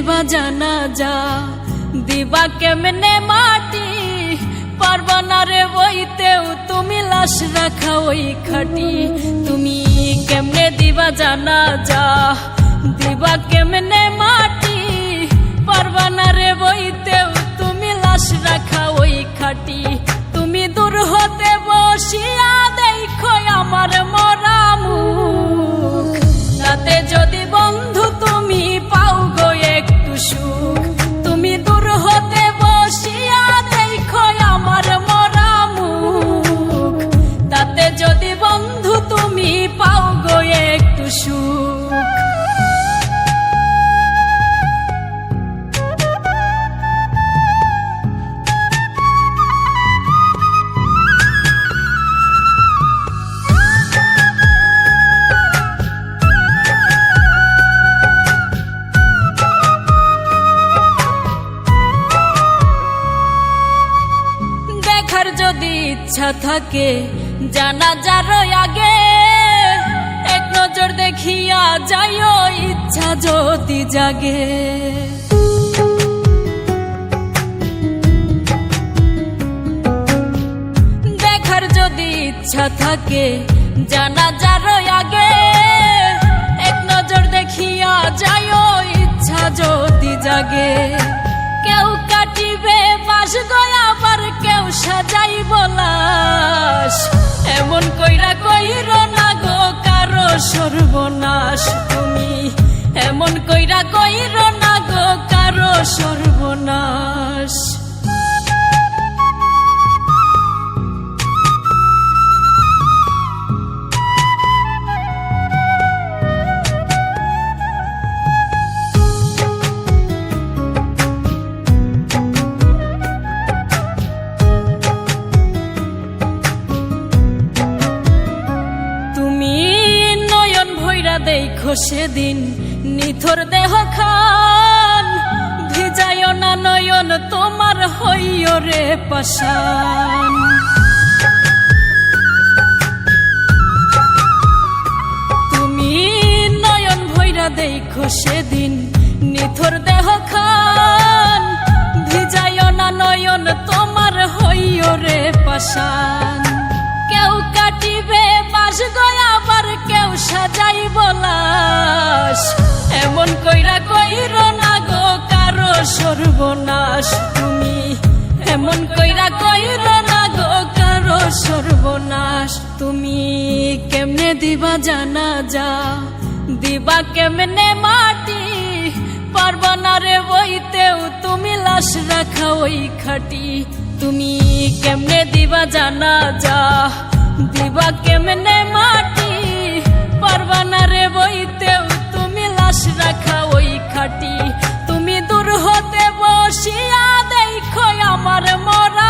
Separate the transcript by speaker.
Speaker 1: দিবা জানাজা দিবা কেমনে মাটি পারবা না রে বইতেও তুমি লাশ রাখা ওই খাটি তুমি কেমনে দিবা জানাজা দিবা কেমনে মাটি পারবা না রে বইতেও তুমি লাশ রাখা ওই খাটি তুমি দূর হতে বসিয়া দেখো আমার মরা মুখ তাতে যদি বন্ধু তুমি পাও গো একটু সুখ তুমি দূর হতে বসিয়া দেখো আমার মরা মুখ তাতে যদি বন্ধু তুমি পাও গো একটু সুখ যদি ইচ্ছা থাকে জানাজার আগে এক নজর দেখিয়া যাইও ইচ্ছা যদি জাগে দেখার যদি ইচ্ছা থাকে জানাজার আগে এক নজর দেখিয়া যাইও ইচ্ছা যদি জাগে কেউ কাটিবে বাস গয়া আবার কেউ সাজাইব লাশ এমন কইরা কইর না গো কারো সর্বনাশ তুমি এমন কইরা কইর না গো কারো সর্বনাশ দেখো সেদিন নিথর দেহ খান ভিজায় না নয়ন তোমার হইও রে পাশান তুমি নয়ন ভৈরা দেখো সেদিন নিথর দেহ খান ভিজায় না নয়ন তোমার হইও রে পাশান কেউ কাটিবে বাস গয়া আবার কেউ সাজাইব লাশ এমন কইরা কইর না গো কারো সর্বনাশ তুমি এমন কইরা কইর না গো কারো সর্বনাশ তুমি কেমনে দিবা জানাজা দিবা কেমনে মাটি পারবা না রে বইতেও তুমি লাশ রাখা ওই খাটি তুমি কেমনে দিবা জানাজা দিবা কেমনে মাটি পারবা না রে বইতেও তুমি লাশ রাখা ওই খাটি তুমি দূর হতে বসিয়া দেখো আমার মরা